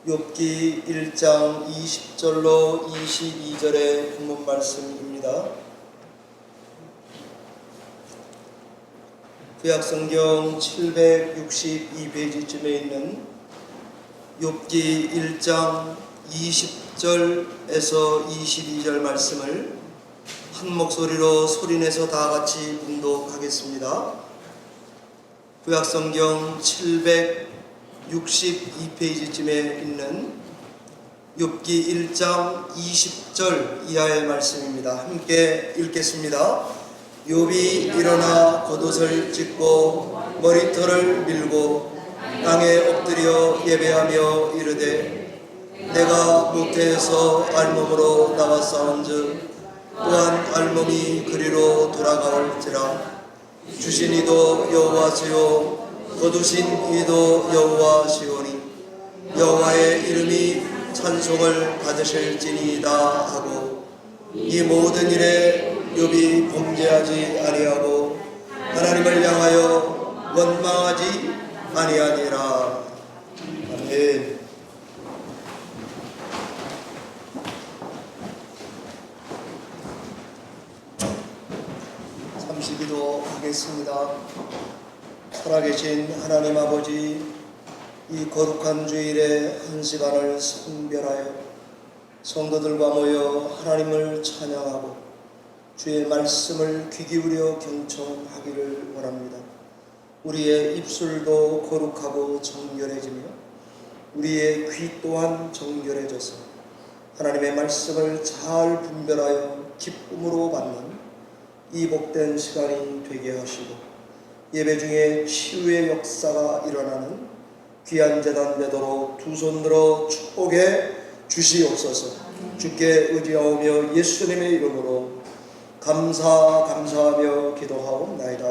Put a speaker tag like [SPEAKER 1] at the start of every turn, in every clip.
[SPEAKER 1] 욥기 1장 20절로 22절의 본문 말씀입니다. 구약성경 762페이지쯤에 있는 욥기 1장 20절에서 22절 말씀을 한 목소리로 소리내서 다 같이 봉독하겠습니다. 구약성경 762페이지쯤에 있는 욥기 1장 20절 이하의 말씀입니다. 함께 읽겠습니다. 욥이 일어나 겉옷을 찢고 머리털을 밀고 땅에 엎드려 예배하며 이르되 내가 모태에서 알몸으로 나왔사온즉 또한 알몸이 그리로 돌아가올지라. 주신 이도 여호와시요 거두신 이도 여호와시오니 여호와의 이름이 찬송을 받으실지니이다 하고 이 모든 일에 욥이 범죄하지 아니하고 하나님을 향하여 원망하지 아니하니라. 아멘. 잠시 기도하겠습니다. 살아계신 하나님 아버지, 이 거룩한 주일에 한 시간을 성별하여 성도들과 모여 하나님을 찬양하고 주의 말씀을 귀 기울여 경청하기를 원합니다. 우리의 입술도 거룩하고 정결해지며 우리의 귀 또한 정결해져서 하나님의 말씀을 잘 분별하여 기쁨으로 받는 이 복된 시간이 되게 하시고 예배 중에 치유의 역사가 일어나는 귀한 제단 되도록 두 손 들어 축복해 주시옵소서. 주께 의지하오며 예수님의 이름으로 감사하며 기도하옵나이다.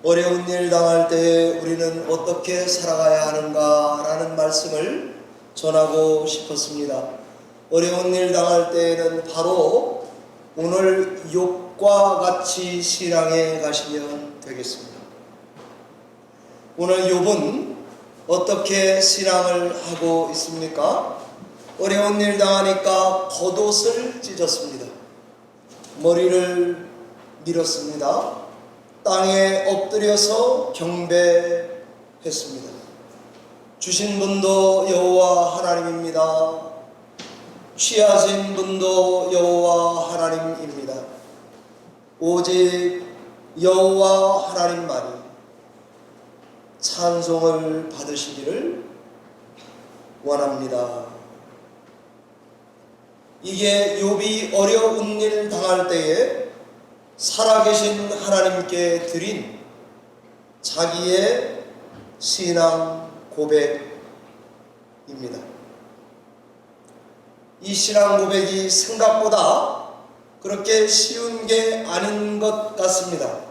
[SPEAKER 1] 어려운 일 당할 때에 우리는 어떻게 살아가야 하는가라는 말씀을 전하고 싶었습니다. 어려운 일 당할 때에는 바로 오늘 욥과 같이 신앙에 가시면 되겠습니다. 오늘 욥은 어떻게 신앙을 하고 있습니까? 어려운 일 당하니까 겉옷을 찢었습니다. 머리를 밀었습니다. 땅에 엎드려서 경배했습니다. 주신 분도 여호와 하나님입니다. 취하신 분도 여호와 하나님입니다. 오직 여호와 하나님만이 찬송을 받으시기를 원합니다. 이게 욥이 어려운 일 당할 때에 살아계신 하나님께 드린 자기의 신앙 고백입니다. 이 신앙 고백이 생각보다 그렇게 쉬운 게 아닌 것 같습니다.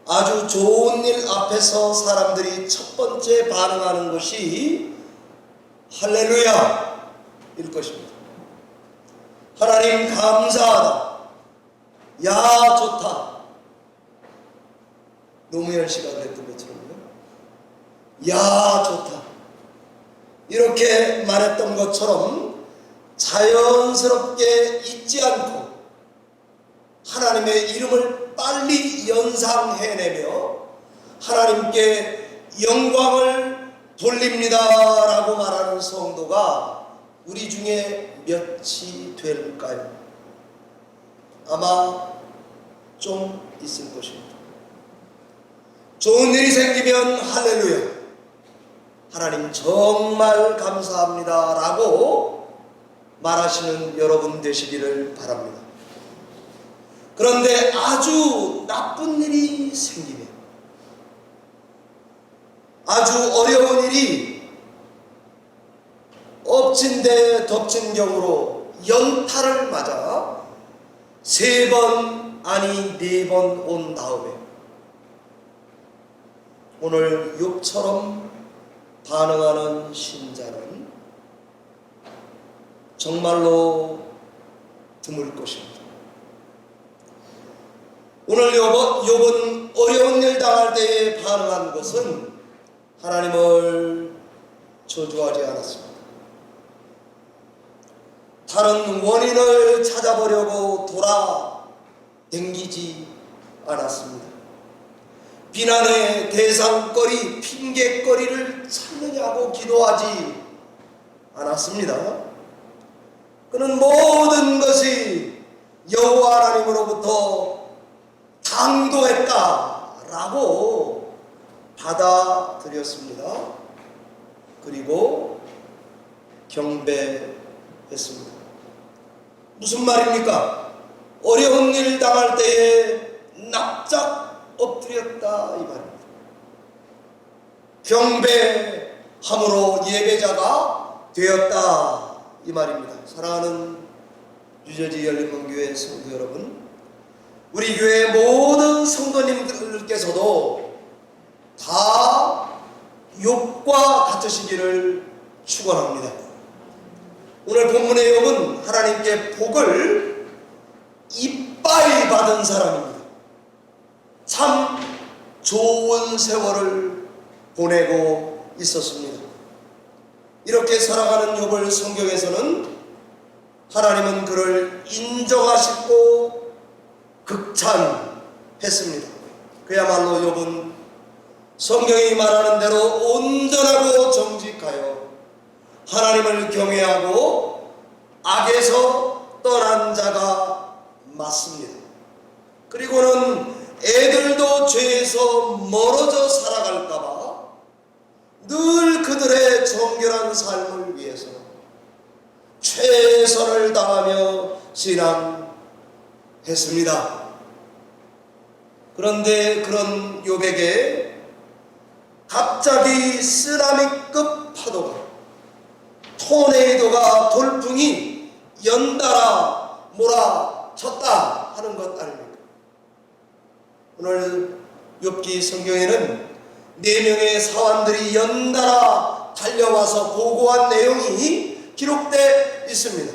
[SPEAKER 1] 아주 좋은 일 앞에서 사람들이 첫 번째 반응하는 것이 할렐루야 일 것입니다. 하나님 감사하다. 야 좋다. 노무현 씨가 그랬던 것처럼요. 야 좋다. 이렇게 말했던 것처럼 자연스럽게 잊지 않고 하나님의 이름을 빨리 연상해내며 하나님께 영광을 돌립니다라고 말하는 성도가 우리 중에 몇이 될까요? 아마 좀 있을 것입니다. 좋은 일이 생기면 할렐루야, 하나님 정말 감사합니다 라고 말하시는 여러분 되시기를 바랍니다. 그런데 아주 나쁜 일이 생기면, 아주 어려운 일이 엎친 데 덮친 경우로 연타를 맞아 3번 아니 4번 온 다음에 오늘 욥처럼 반응하는 신자는 정말로 드물 것입니다. 오늘 욥은 어려운 일 당할 때에 반응한 것은 하나님을 저주하지 않았습니다. 다른 원인을 찾아보려고 돌아다니지 않았습니다. 비난의 대상거리, 핑계거리를 찾느냐고 기도하지 않았습니다. 그는 모든 것이 여호와 하나님으로부터 당도했다라고 받아들였습니다. 그리고 경배했습니다. 무슨 말입니까? 어려운 일 당할 때에 납작 엎드렸다 이 말입니다. 경배함으로 예배자가 되었다 이 말입니다. 사랑하는 유저지 열린문교회 성도 여러분, 우리 교회 모든 성도님들께서도 다 욥과 같으시기를 축원합니다. 오늘 본문의 욥은 하나님께 복을 이빠이 받은 사람입니다. 참 좋은 세월을 보내고 있었습니다. 이렇게 살아가는 욥을 성경에서는 하나님은 그를 인정하시고 극찬했습니다. 그야말로 욥은 성경이 말하는 대로 온전하고 정직하여 하나님을 경외하고 악에서 떠난 자가 맞습니다. 그리고는 애들도 죄에서 멀어져 살아갈까봐 늘 그들의 정결한 삶을 위해서 최선을 다하며 신앙했습니다. 그런데 그런 욥에게 갑자기 쓰나미급 파도가, 토네이도가, 돌풍이 연달아 몰아쳤다 하는 것 아닙니까? 오늘 욥기 성경에는 4명의 사환들이 연달아 달려와서 보고한 내용이 기록되어 있습니다.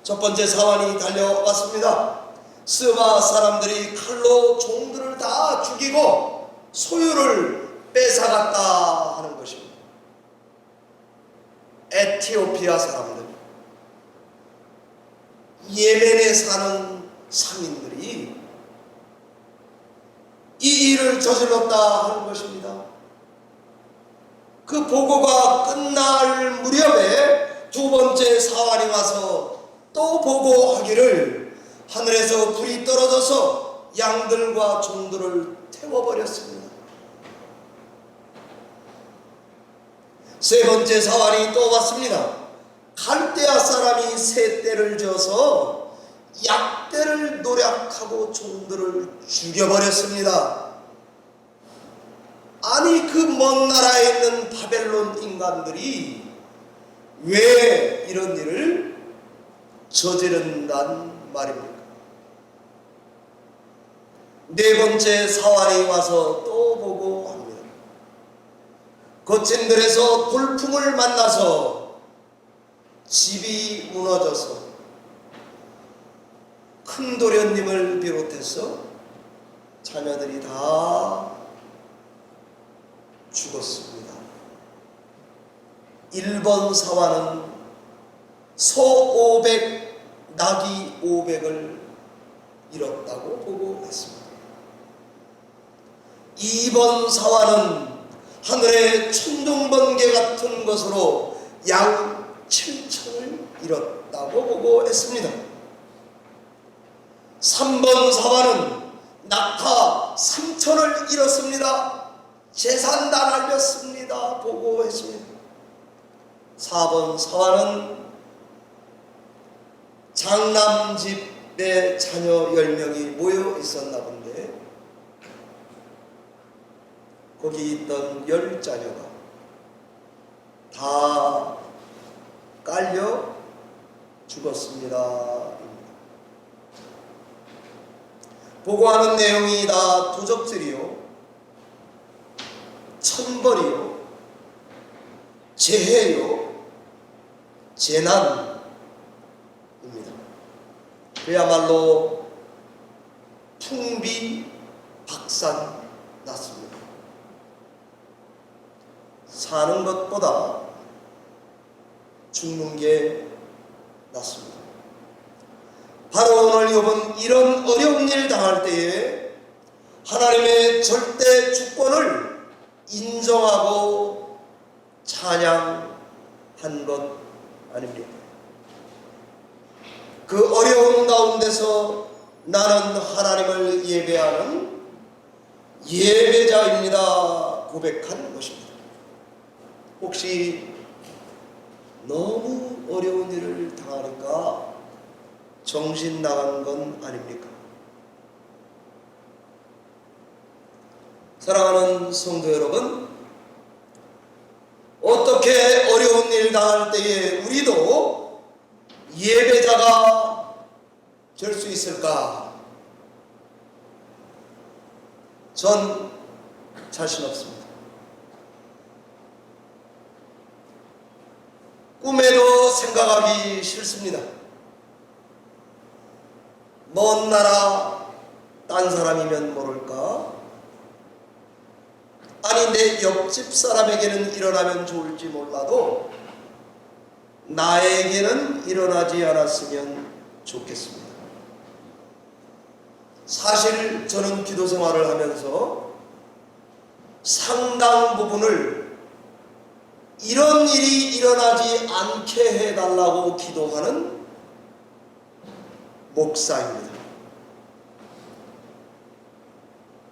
[SPEAKER 1] 첫 번째 사환이 달려왔습니다. 스바 사람들이 칼로 종들을 다 죽이고 소유를 뺏어갔다 하는 것입니다. 에티오피아 사람들, 예멘에 사는 상인들이 이 일을 저질렀다 하는 것입니다. 그 보고가 끝날 무렵에 두 번째 사환이 와서 또 보고하기를 하늘에서 불이 떨어져서 양들과 종들을 태워버렸습니다. 세 번째 사환이 또 왔습니다. 갈대아 사람이 새 떼를 져서 약대를 노략하고 종들을 죽여버렸습니다. 아니 그 먼 나라에 있는 바벨론 인간들이 왜 이런 일을 저지른단 말입니까? 네 번째 사환이 와서 또 보고 합니다. 거친 들에서 돌풍을 만나서 집이 무너져서 큰 도련님을 비롯해서 자녀들이 다 죽었습니다. 1번 사환은 소 500, 나귀 500을 잃었다고 보고했습니다. 2번 사환은 하늘의 천둥번개 같은 것으로 양 7천을 잃었다고 보고했습니다. 3번 사환은 낙타 3천을 잃었습니다. 재산 다 날렸습니다. 보고했습니다. 4번 사환은 장남집에 자녀 10명이 모여 있었나 본데 거기 있던 10자녀가 다 깔려 죽었습니다. 보고하는 내용이 다 도적질이요, 천벌이요, 재해요, 재난입니다. 그야말로 풍비박산 났습니다. 사는 것보다 죽는 게 낫습니다. 바로 오늘 욥은 이런 어려운 일 당할 때에 하나님의 절대 주권을 인정하고 찬양한 것 아닙니까? 그 어려운 가운데서 나는 하나님을 예배하는 예배자입니다 고백한 것입니다. 혹시 너무 어려운 일을 당하니까 정신 나간 건 아닙니까? 사랑하는 성도 여러분, 어떻게 어려운 일 당할 때에 우리도 예배자가 될 수 있을까? 전 자신 없습니다. 꿈에도 생각하기 싫습니다. 먼 나라 딴 사람이면 모를까? 아니 내 옆집 사람에게는 일어나면 좋을지 몰라도 나에게는 일어나지 않았으면 좋겠습니다. 사실 저는 기도 생활을 하면서 상당 부분을 이런 일이 일어나지 않게 해달라고 기도하는 목사입니다.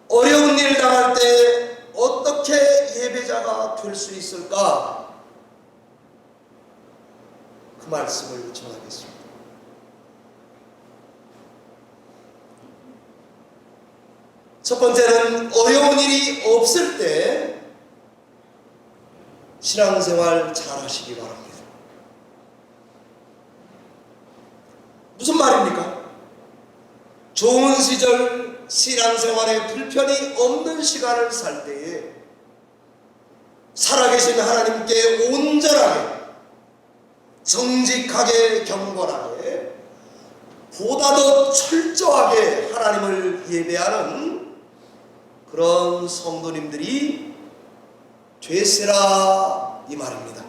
[SPEAKER 1] 어려운 일 당할 때 어떻게 예배자가 될 수 있을까? 그 말씀을 전하겠습니다. 첫 번째는 어려운 일이 없을 때 신앙생활 잘 하시기 바랍니다. 무슨 말입니까? 좋은 시절 신앙생활에 불편이 없는 시간을 살 때에 살아계신 하나님께 온전하게 정직하게 경건하게 보다 더 철저하게 하나님을 예배하는 그런 성도님들이 되시라 이 말입니다.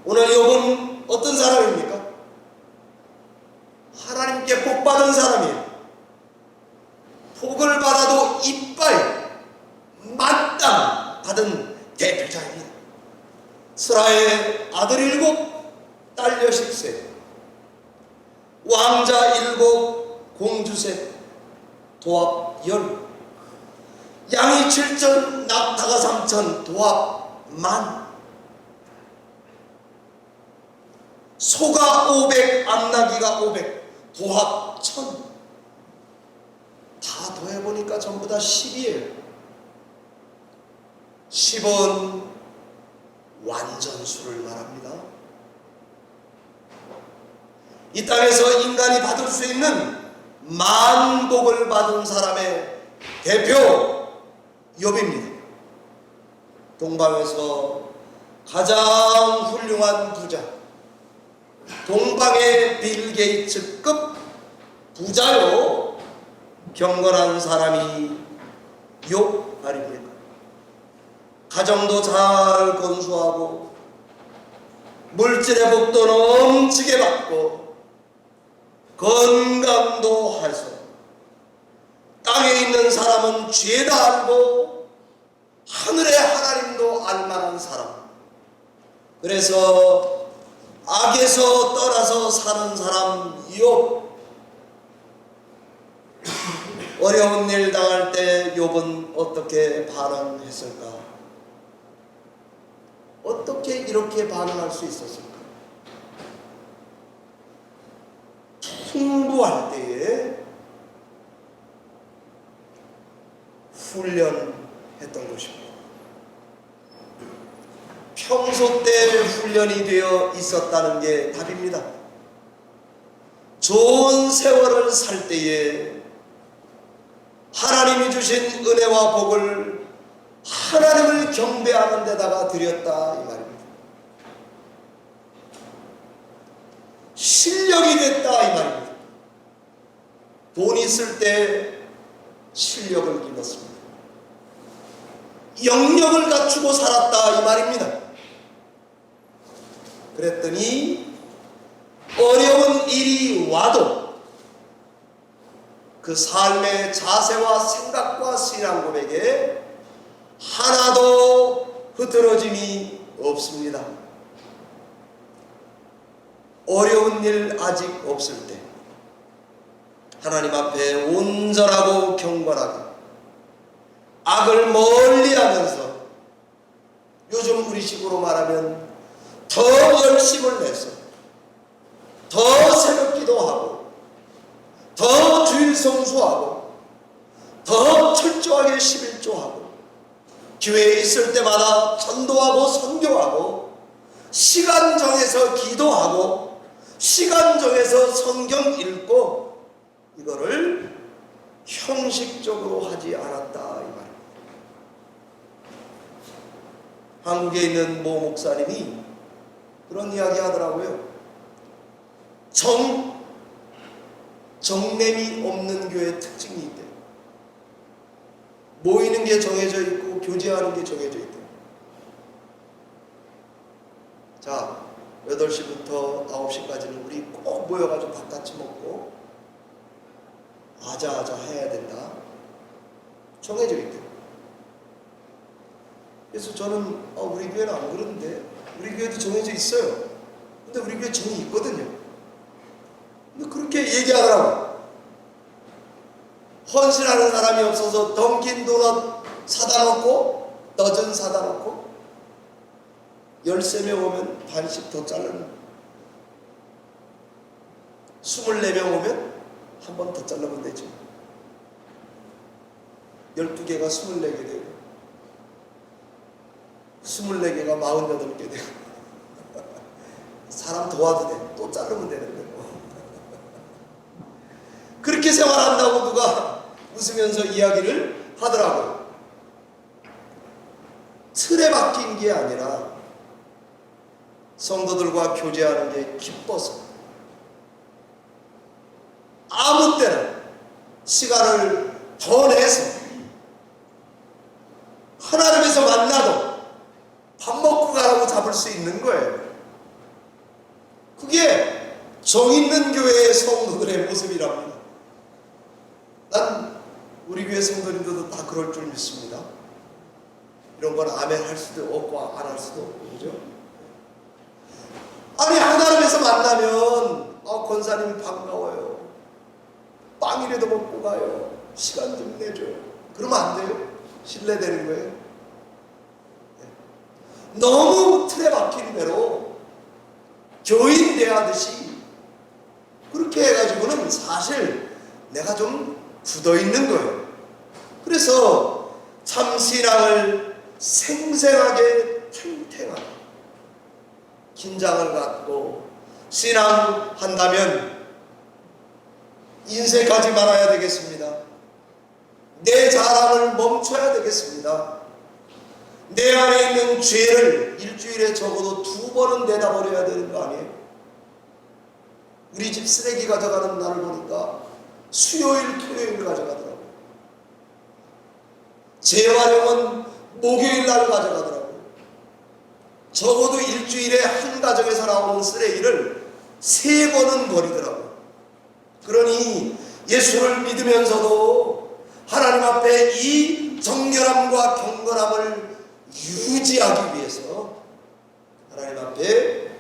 [SPEAKER 1] 오늘 욥은 어떤 사람입니까? 하나님께 복 받은 사람이에요. 복을 받아도 이빨 만땅 받은 대표자입니다. 스라의 아들 7, 딸 10세, 왕자 7, 공주 셋, 도합 10, 양이 7천, 낙타가 3천, 도합 10,000, 소가 500, 암나기가 500, 도합 1000. 다 더해보니까 전부 다 10이에요. 10은 완전수를 말합니다. 이 땅에서 인간이 받을 수 있는 만복을 받은 사람의 대표 욥입니다. 동방에서 가장 훌륭한 부자, 동방의 빌 게이츠급 부자요 경건한 사람이 욥 아닙니까? 가정도 잘 건수하고 물질의 복도 넘치게 받고 건강도 하소. 땅에 있는 사람은 죄다 알고 하늘의 하나님도 알만한 사람. 그래서 악에서 떠나서 사는 사람 욥. 어려운 일 당할 때 욥은 어떻게 반응했을까? 어떻게 이렇게 반응할 수 있었을까? 풍부할 때에 훈련했던 것입니다. 평소 때 훈련이 되어 있었다는 게 답입니다. 좋은 세월을 살 때에 하나님이 주신 은혜와 복을 하나님을 경배하는 데다가 드렸다 이 말입니다. 실력이 됐다 이 말입니다. 돈 있을 때 실력을 길렀습니다. 영역을 갖추고 살았다 이 말입니다. 그랬더니 어려운 일이 와도 그 삶의 자세와 생각과 신앙 고백에 하나도 흐트러짐이 없습니다. 어려운 일 아직 없을 때 하나님 앞에 온전하고 경건하게 악을 멀리하면서, 요즘 우리식으로 말하면 더 열심을 내서 더 새벽 기도하고 더 주일 성수하고 더 철저하게 11조하고 교회에 있을 때마다 전도하고 선교하고 시간 정해서 기도하고 시간 정해서 성경 읽고 이거를 형식적으로 하지 않았다 이 말입니다. 한국에 있는 모 목사님이 그런 이야기 하더라고요. 정냄이 없는 교회의 특징이 있대요. 모이는 게 정해져 있고 교제하는 게 정해져 있대요. 자, 8시부터 9시까지는 우리 꼭 모여가지고 밥 같이 먹고 아자아자 해야 된다. 정해져 있대요. 그래서 저는 우리 교회는 안 그러는데, 우리 교회도 정해져 있어요. 근데 우리 교회 정이 있거든요. 근데 그렇게 얘기하더라고. 헌신하는 사람이 없어서 던킨 도넛 사다 놓고 더즌 사다 놓고 13명 오면 반씩 더 자르는, 24명 오면 한 번 더 자르면 되죠. 12개가 24개 되고 24개가 48개 되고 사람 도와도 돼. 또 자르면 되는데 뭐. 그렇게 생활한다고 누가 웃으면서 이야기를 하더라고요. 틀에 박힌 게 아니라 성도들과 교제하는 게 기뻐서 아무 때나 시간을 더 내서 하나님에서 만나도 밥 먹고 가라고 잡을 수 있는 거예요. 그게 정 있는 교회의 성도들의 모습이랍니다. 난 우리 교회 성도님들도 다 그럴 줄 믿습니다. 이런 건 아멘 할 수도 없고 안 할 수도 없고, 그죠? 아니, 하나님에서 만나면 권사님 반가워요. 빵이라도 먹고 가요. 시간 좀 내줘요. 그러면 안 돼요? 신뢰되는 거예요. 너무 틀에 박힌 대로 교인 대하듯이 그렇게 해가지고는 사실 내가 좀 굳어있는 거예요. 그래서 참신앙을 생생하게 탱탱하게 긴장을 갖고 신앙한다면 인색하지 말아야 되겠습니다. 내 자랑을 멈춰야 되겠습니다. 내 안에 있는 죄를 일주일에 적어도 2번은 내다버려야 되는 거 아니에요? 우리 집 쓰레기 가져가는 날을 보니까 수요일, 토요일 가져가더라고요. 재활용은 목요일 날 가져가더라고요. 적어도 일주일에 한 가정에서 나오는 쓰레기를 3번은 버리더라고요. 그러니 예수를 믿으면서도 하나님 앞에 이 정결함과 경건함을 유지하기 위해서 하나님 앞에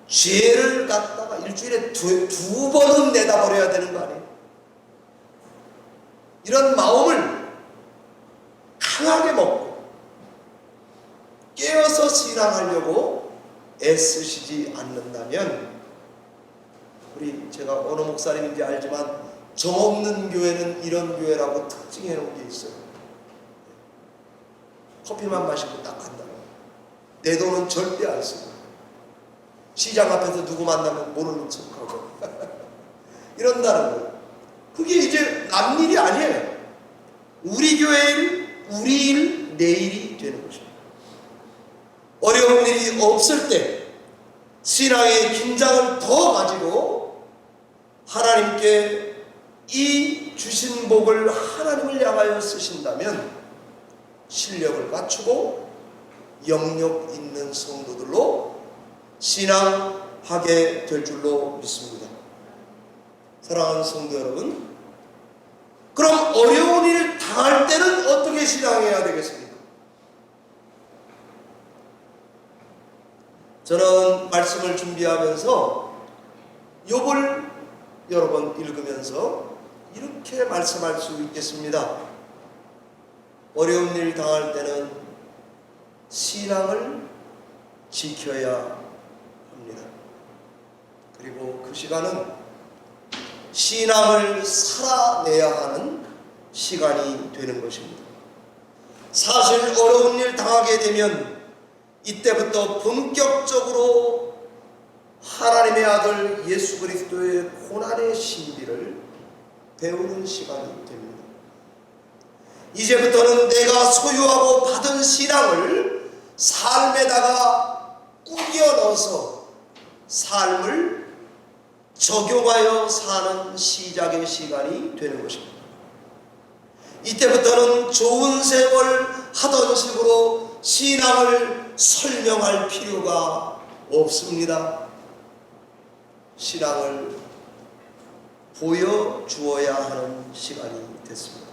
[SPEAKER 1] 죄를 갖다가 일주일에 두 번은 내다버려야 되는 거 아니에요? 이런 마음을 강하게 먹고 깨어서 신앙하려고 애쓰시지 않는다면, 제가 어느 목사님인지 알지만 정없는 교회는 이런 교회라고 특징해 놓은 게 있어요. 커피만 마시고 딱 간다. 내 돈은 절대 안 쓰고 시장 앞에서 누구 만나면 모르는 척하고 이런다는 거예요. 그게 이제 남 일이 아니에요. 우리 교회 일, 우리 일, 내 일이 되는 것입니다. 어려운 일이 없을 때 신앙의 긴장을 더 가지고 하나님께 이 주신 복을 하나님을 향하여 쓰신다면 실력을 갖추고 영역 있는 성도들로 신앙하게 될 줄로 믿습니다. 사랑하는 성도 여러분, 그럼 어려운 일 당할 때는 어떻게 신앙해야 되겠습니까? 저는 말씀을 준비하면서 욥을 여러 번 읽으면서 이렇게 말씀할 수 있겠습니다. 어려운 일 당할 때는 신앙을 지켜야 합니다. 그리고 그 시간은 신앙을 살아내야 하는 시간이 되는 것입니다. 사실 어려운 일 당하게 되면 이때부터 본격적으로 하나님의 아들 예수 그리스도의 고난의 신비를 배우는 시간이 됩니다. 이제부터는 내가 소유하고 받은 신앙을 삶에다가 꾸겨 넣어서 삶을 적용하여 사는 시작의 시간이 되는 것입니다. 이때부터는 좋은 생활 하던 식으로 신앙을 설명할 필요가 없습니다. 신앙을 보여주어야 하는 시간이 됐습니다.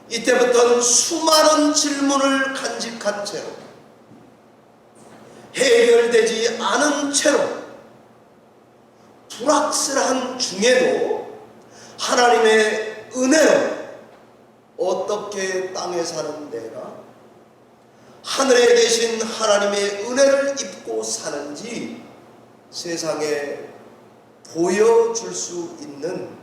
[SPEAKER 1] 이때부터는 수많은 질문을 간직한 채로 해결되지 않은 채로 불확실한 중에도 하나님의 은혜로 어떻게 땅에 사는 내가 하늘에 계신 하나님의 은혜를 입고 사는지 세상에 보여줄 수 있는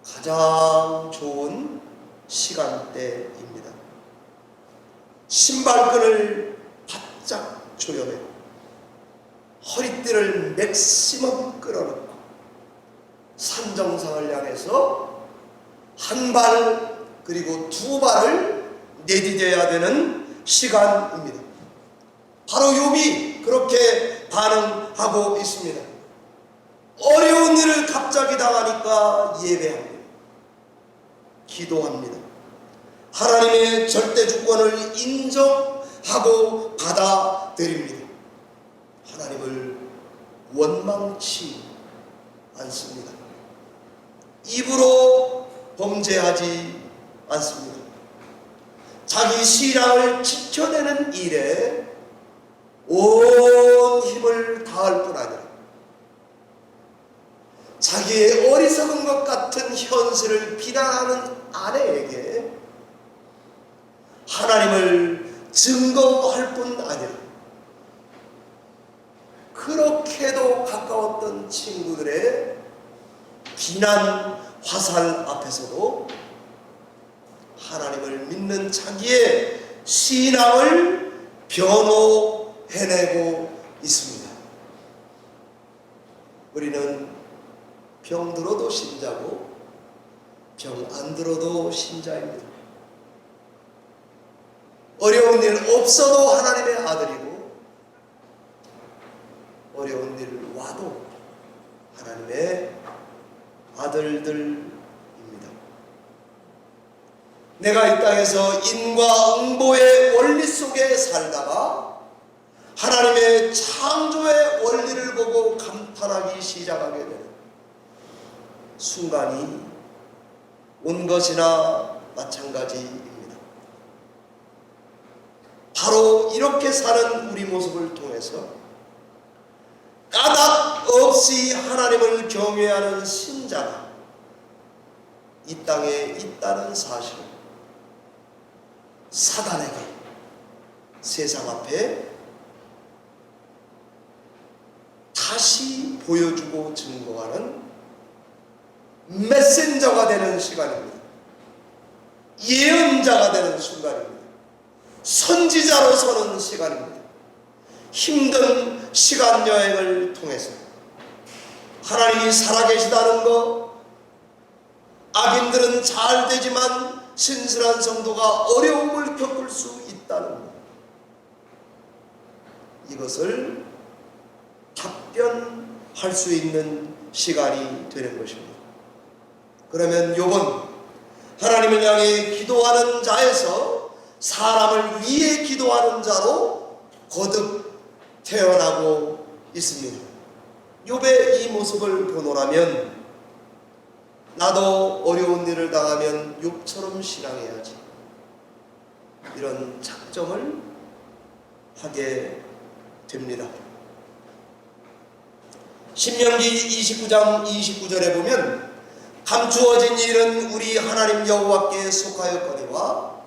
[SPEAKER 1] 가장 좋은 시간대입니다. 신발끈을 바짝 조여매고 허리띠를 맥시멈 끌어넣고 산정상을 향해서 한 발 그리고 두 발을 내디뎌야 되는 시간입니다. 바로 욥이 그렇게 반응하고 있습니다. 어려운 일을 갑자기 당하니까 예배합니다. 기도합니다. 하나님의 절대 주권을 인정하고 받아들입니다. 하나님을 원망치 않습니다. 입으로 범죄하지 않습니다. 자기 신앙을 지켜내는 일에 온 힘을 다할 뿐 아니라 자기의 어리석은 것 같은 현실을 비난하는 아내에게 하나님을 증거할 뿐 아니라 그렇게도 가까웠던 친구들의 비난 화살 앞에서도 하나님을 믿는 자기의 신앙을 변호해내고 있습니다. 우리는 병 들어도 신자고 병 안 들어도 신자입니다. 어려운 일 없어도 하나님의 아들이고 어려운 일 와도 하나님의 아들들입니다. 내가 이 땅에서 인과 응보의 원리 속에 살다가 하나님의 창조의 원리를 보고 감탄하기 시작하게 되는 순간이 온 것이나 마찬가지입니다. 바로 이렇게 사는 우리 모습을 통해서 까닭 없이 하나님을 경외하는 신자가 이 땅에 있다는 사실을 사단에게 세상 앞에 다시 보여주고 증거하는 메신저가 되는 시간입니다. 예언자가 되는 순간입니다. 선지자로 서는 시간입니다. 힘든 시간 여행을 통해서 하나님이 살아계시다는 것, 악인들은 잘 되지만 신실한 성도가 어려움을 겪을 수 있다는 것, 이것을 답변할 수 있는 시간이 되는 것입니다. 그러면 욥은 하나님을 향해 기도하는 자에서 사람을 위해 기도하는 자로 거듭 태어나고 있습니다. 욥의 이 모습을 보노라면 나도 어려운 일을 당하면 욥처럼 신앙해야지, 이런 작정을 하게 됩니다. 신명기 29장 29절에 보면 감추어진 일은 우리 하나님 여호와께 속하였거니와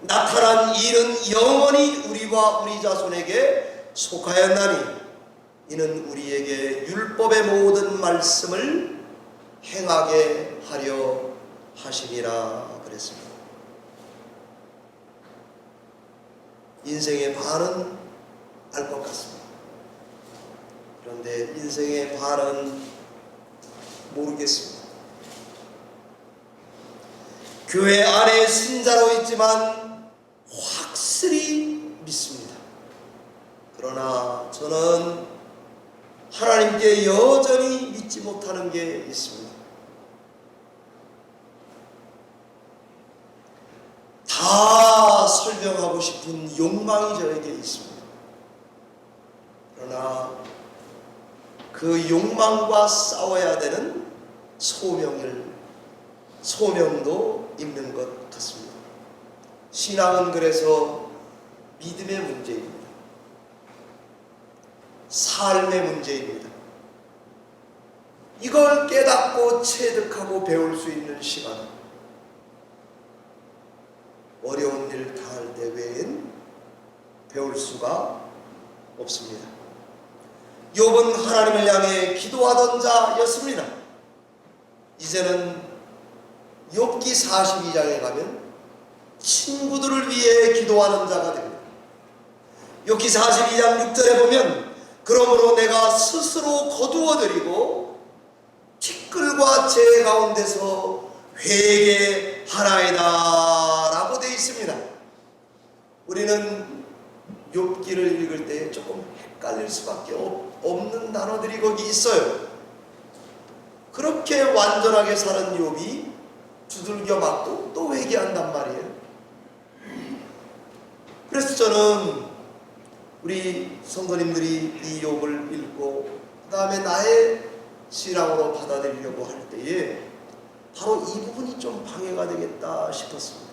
[SPEAKER 1] 나타난 일은 영원히 우리와 우리 자손에게 속하였나니 이는 우리에게 율법의 모든 말씀을 행하게 하려 하심이라 그랬습니다. 인생의 반은 알 것 같습니다. 그런데 인생의 반은 모르겠습니다. 교회 안에 신자로 있지만 확실히 믿습니다. 그러나 저는 하나님께 여전히 믿지 못하는 게 있습니다. 다 설명하고 싶은 욕망이 저에게 있습니다. 그러나 그 욕망과 싸워야 되는 소명도 있는 것 같습니다. 신앙은 그래서 믿음의 문제입니다. 삶의 문제입니다. 이걸 깨닫고 체득하고 배울 수 있는 시간은 어려운 일을 당할 때 외엔 배울 수가 없습니다. 욥은 하나님을 향해 기도하던 자였습니다. 이제는 욥기 42장에 가면 친구들을 위해 기도하는 자가 됩니다. 욥기 42장 6절에 보면 그러므로 내가 스스로 거두어드리고 티끌과 재 가운데서 회개하나이다 라고 되어 있습니다. 우리는 욥기를 읽을 때 조금 헷갈릴 수밖에 없는 단어들이 거기 있어요. 그렇게 완전하게 사는 욥이 두들겨 맞고 또 회개한단 말이에요. 그래서 저는 우리 성도님들이 이 욥을 읽고 그 다음에 나의 신앙으로 받아들이려고 할 때에 바로 이 부분이 좀 방해가 되겠다 싶었습니다.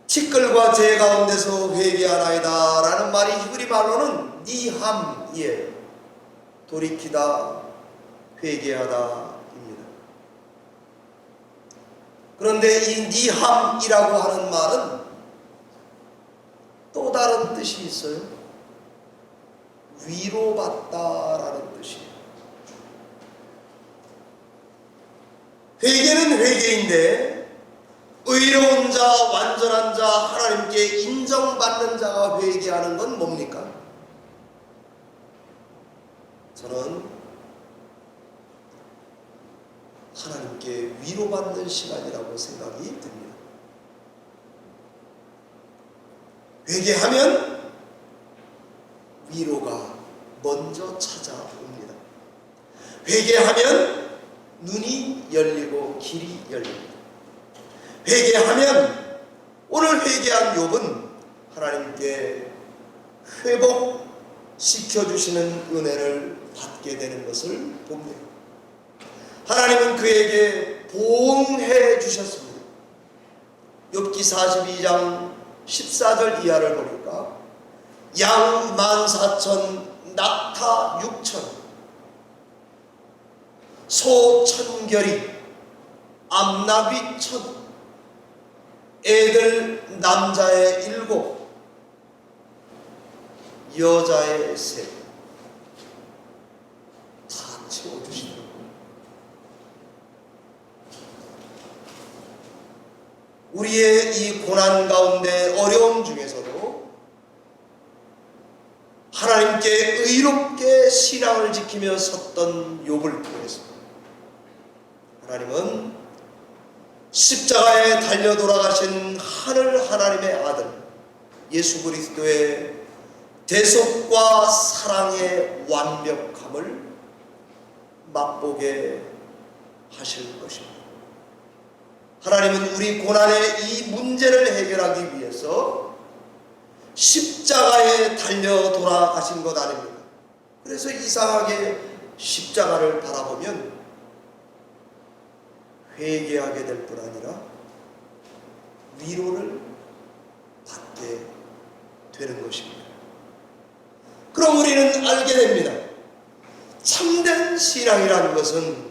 [SPEAKER 1] 티끌과 재 가운데서 회개하나이다 라는 말이 히브리 말로는 니함이에요. 돌이키다, 회개하다 입니다. 그런데 이 니함이라고 하는 말은 또 다른 뜻이 있어요. 위로받다라는 뜻이에요. 회개는 회개인데 의로운 자, 완전한 자, 하나님께 인정받는 자가 회개하는 건 뭡니까? 저는 하나님께 위로받는 시간이라고 생각이 듭니다. 회개하면 위로가 먼저 찾아옵니다. 회개하면 눈이 열리고 길이 열립니다. 회개하면 오늘 회개한 욥은 하나님께 회복시켜주시는 은혜를 받게 되는 것을 봅니다. 하나님은 그에게 보응해 주셨습니다. 욥기 42장 14절 이하를 보니까 양 14,000, 낙타 6,000, 소 1,000결이, 암나귀 1,000, 애들 남자의 7, 여자의 3, 다 채워주시더라고요. 우리의 이 고난 가운데 어려움 중에서도 하나님께 의롭게 신앙을 지키며 섰던 욥을 통해서 하나님은 십자가에 달려 돌아가신 하늘 하나님의 아들 예수 그리스도의 대속과 사랑의 완벽함을 맛보게 하실 것입니다. 하나님은 우리 고난의 이 문제를 해결하기 위해서 십자가에 달려 돌아가신 것 아닙니까? 그래서 이상하게 십자가를 바라보면 회개하게 될 뿐 아니라 위로를 받게 되는 것입니다. 그럼 우리는 알게 됩니다. 참된 신앙이라는 것은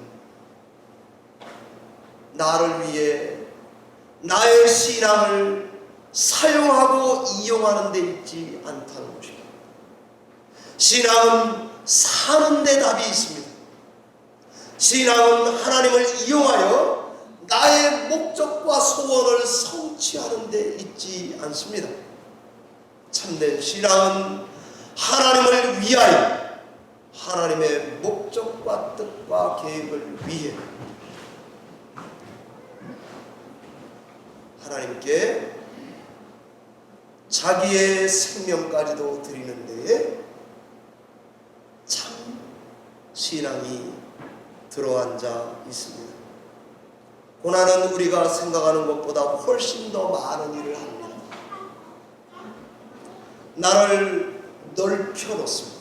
[SPEAKER 1] 나를 위해 나의 신앙을 사용하고 이용하는 데 있지 않다는 것입니다. 신앙은 사는 데 답이 있습니다. 신앙은 하나님을 이용하여 나의 목적과 소원을 성취하는 데 있지 않습니다. 참된 신앙은 하나님을 위하여 하나님의 목적과 뜻과 계획을 위해 하나님께 자기의 생명까지도 드리는 데에 참 신앙이 들어앉아 있습니다. 고난은 우리가 생각하는 것보다 훨씬 더 많은 일을 합니다. 나를 넓혀 놓습니다.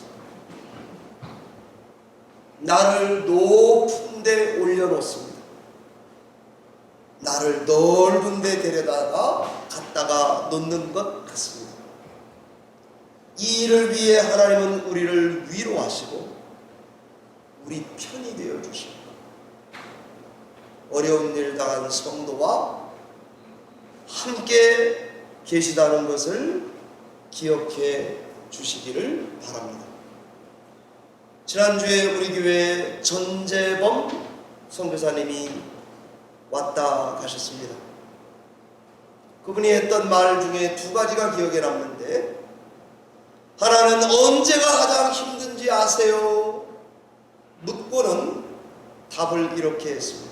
[SPEAKER 1] 나를 높은 데 올려 놓습니다. 나를 넓은 데 데려다가 갖다가 놓는 것 같습니다. 이 일을 위해 하나님은 우리를 위로하시고 우리 편이 되어 주십니다. 어려운 일 당한 성도와 함께 계시다는 것을 기억해 주시기를 바랍니다. 지난주에 우리 교회에 전재범 선교사님이 왔다 가셨습니다. 그분이 했던 말 중에 두 가지가 기억에 남는데, 하나는 언제가 가장 힘든지 아세요? 묻고는 답을 이렇게 했습니다.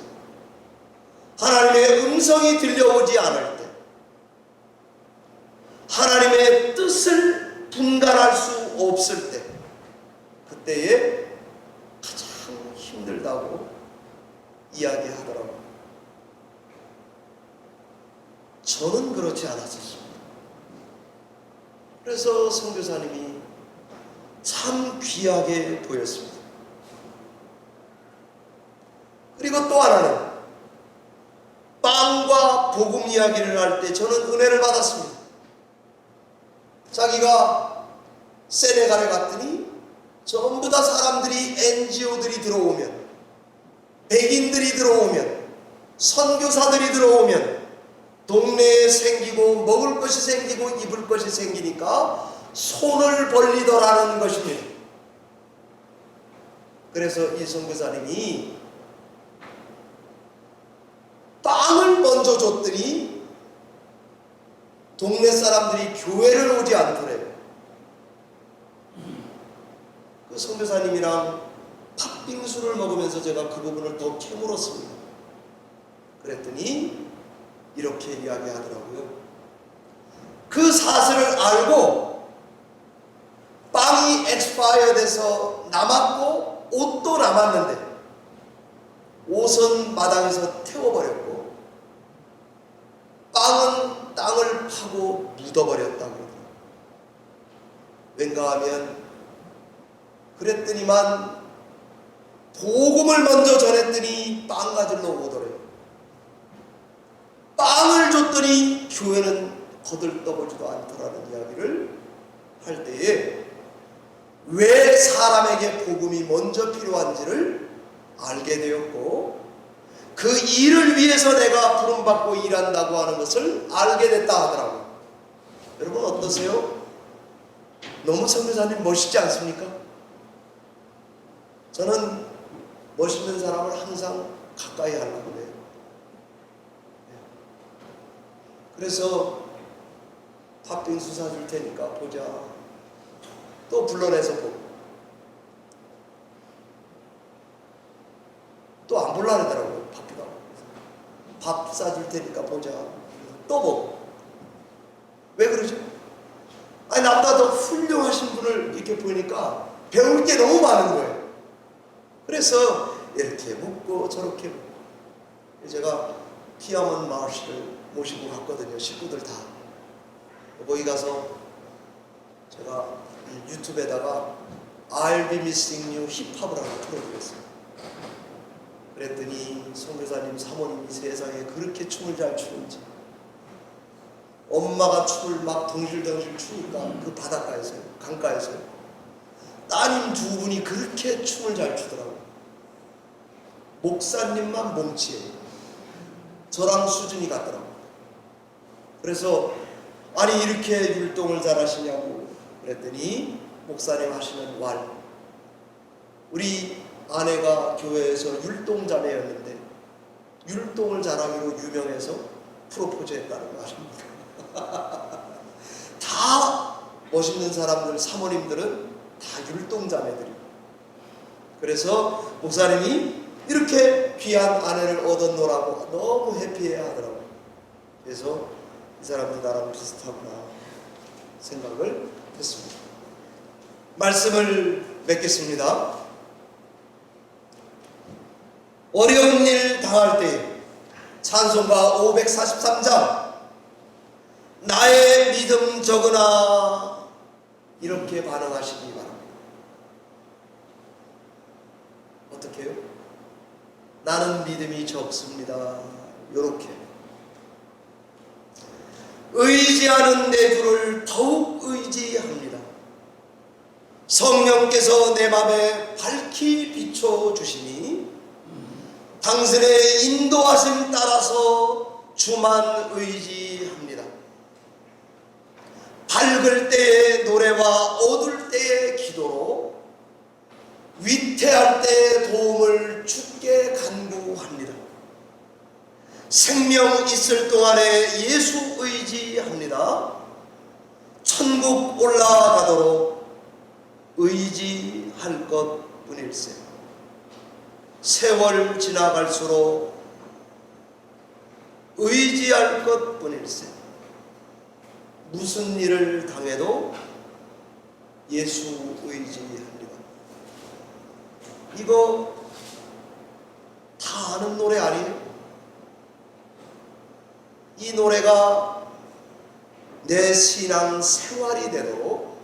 [SPEAKER 1] 하나님의 음성이 들려오지 않을 때, 하나님의 뜻을 분간할 수 없을 때, 그때에 가장 힘들다고 이야기하더라고요. 저는 그렇지 않았었습니다. 그래서 선교사님이 참 귀하게 보였습니다. 그리고 또 하나는 빵과 복음 이야기를 할 때 저는 은혜를 받았습니다. 자기가 세네갈에 갔더니 전부 다 사람들이, NGO들이 들어오면, 백인들이 들어오면, 선교사들이 들어오면 동네에 생기고 먹을 것이 생기고 입을 것이 생기니까 손을 벌리더라는 것입니다. 그래서 이 선교사님이 빵을 먼저 줬더니 동네 사람들이 교회를 오지 않더래요. 그 선교사님이랑 팥빙수를 먹으면서 제가 그 부분을 더 캐물었습니다. 그랬더니 이렇게 이야기하더라고요. 그 사실을 알고 빵이 엑스파이어 돼서 남았고 옷도 남았는데 옷은 마당에서 태워버렸고 빵은 땅을 파고 묻어버렸다고 그러더라고요. 왠가 하면 그랬더니만 복음을 먼저 전했더니 빵 가지러 오더래요. 빵을 줬더니 교회는 거들떠보지도 않더라는 이야기를 할 때에 왜 사람에게 복음이 먼저 필요한지를 알게 되었고, 그 일을 위해서 내가 부름받고 일한다고 하는 것을 알게 됐다 하더라고요. 여러분 어떠세요? 너무 선교사님 멋있지 않습니까? 저는 멋있는 사람을 항상 가까이 하려고 해요. 그래서 팥빙수 사줄 테니까 보자. 또 불러내서 보고. 또 안 볼라 그러더라고요. 바쁘다고. 밥 사줄 테니까 보자. 또 보고. 왜 그러죠? 아니, 나보다 더 훌륭하신 분을 이렇게 보니까 배울 게 너무 많은 거예요. 그래서 이렇게 묻고 저렇게 묻고. 제가 티아먼 마시를 모시고 갔거든요. 식구들 다. 거기 가서 제가 유튜브에다가 I'll be missing you 힙합을 하나 틀어드렸어요. 그랬더니 선교사님 사모님이 세상에 그렇게 춤을 잘 추는지, 엄마가 춤을 막 덩실덩실 추니까 그 바닷가에서요, 강가에서요, 따님 두 분이 그렇게 춤을 잘 추더라고요. 목사님만 몸치예요. 저랑 수준이 같더라고요. 그래서 아니 이렇게 율동을 잘하시냐고 그랬더니 목사님 하시는 왈, 우리 아내가 교회에서 율동자매였는데 율동을 잘하기로 유명해서 프로포즈했다는 말입니다. 다 멋있는 사람들, 사모님들은 다 율동자매들이에요. 그래서 목사님이 이렇게 귀한 아내를 얻었노라고 너무 해피해야 하더라고요. 그래서 이 사람도 나랑 비슷하구나 생각을 했습니다. 말씀을 맺겠습니다. 어려운 일 당할 때 찬송가 543장 나의 믿음 적으나 이렇게 반응하시기 바랍니다. 어떻게 해요? 나는 믿음이 적습니다. 요렇게 의지하는 내 주를 더욱 의지합니다. 성령께서 내 맘에 밝히 비춰주시니 당신의 인도하심 따라서 주만 의지합니다. 밝을 때의 노래와 어두울 때의 기도로 위태할 때의 도움을 주께 간구합니다. 생명 있을 동안에 예수 의지합니다. 천국 올라가도록 의지할 것 뿐일세. 세월 지나갈수록 의지할 것 뿐일세. 무슨 일을 당해도 예수 의지합니다. 이거 다 아는 노래 아니에요? 이 노래가 내 신앙 생활이 되도록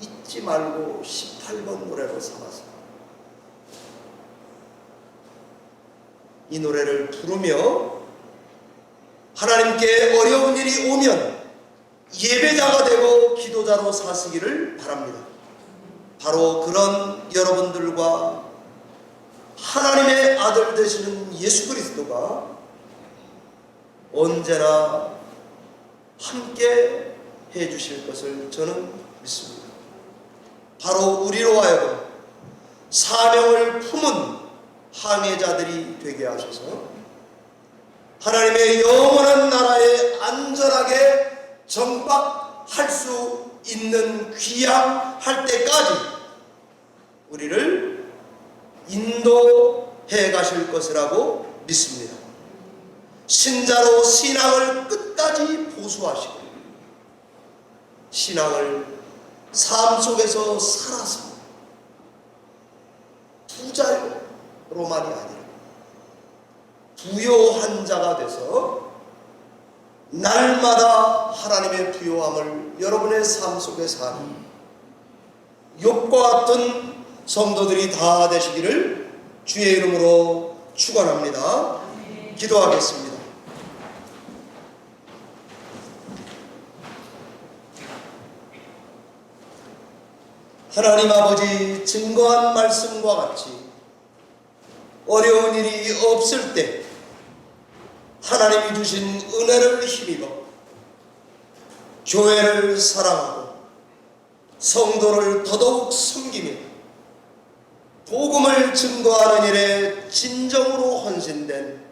[SPEAKER 1] 잊지 말고 18번 노래로 삼아서 이 노래를 부르며 하나님께 어려운 일이 오면 예배자가 되고 기도자로 사시기를 바랍니다. 바로 그런 여러분들과 하나님의 아들 되시는 예수 그리스도가 언제나 함께 해주실 것을 저는 믿습니다. 바로 우리로 하여금 사명을 품은 항해자들이 되게 하셔서 하나님의 영원한 나라에 안전하게 정박할 수 있는 귀향할 때까지 우리를 인도해 가실 것이라고 믿습니다. 신자로 신앙을 끝까지 보수하시고 신앙을 삶 속에서 살아서 부자로만이 아니라 부요한 자가 돼서 날마다 하나님의 부요함을 여러분의 삶 속에 사는 욥과 같은 성도들이 다 되시기를 주의 이름으로 축원합니다. 기도하겠습니다. 하나님 아버지, 증거한 말씀과 같이 어려운 일이 없을 때 하나님이 주신 은혜를 힘입어 교회를 사랑하고 성도를 더더욱 섬기며 복음을 증거하는 일에 진정으로 헌신된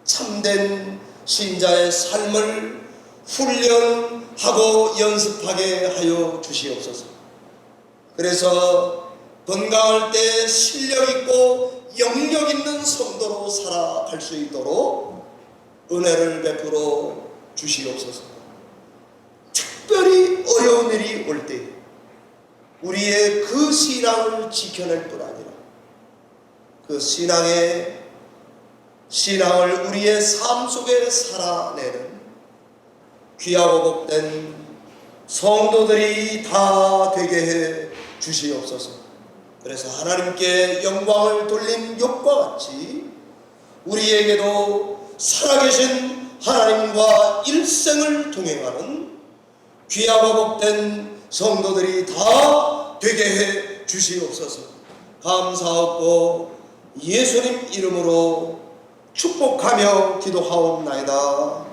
[SPEAKER 1] 참된 신자의 삶을 훈련하고 연습하게 하여 주시옵소서. 그래서 건강할 때 실력 있고 영역 있는 성도로 살아갈 수 있도록 은혜를 베풀어 주시옵소서. 특별히 어려운 일이 올 때 우리의 그 신앙을 지켜낼 뿐 아니라 그 신앙의 신앙을 우리의 삶 속에 살아내는 귀하고 복된 성도들이 다 되게 해 주시옵소서. 그래서 하나님께 영광을 돌린 욥과 같이 우리에게도 살아계신 하나님과 일생을 동행하는 귀하고 복된 성도들이 다 되게 해 주시옵소서. 감사하고 예수님 이름으로 축복하며 기도하옵나이다.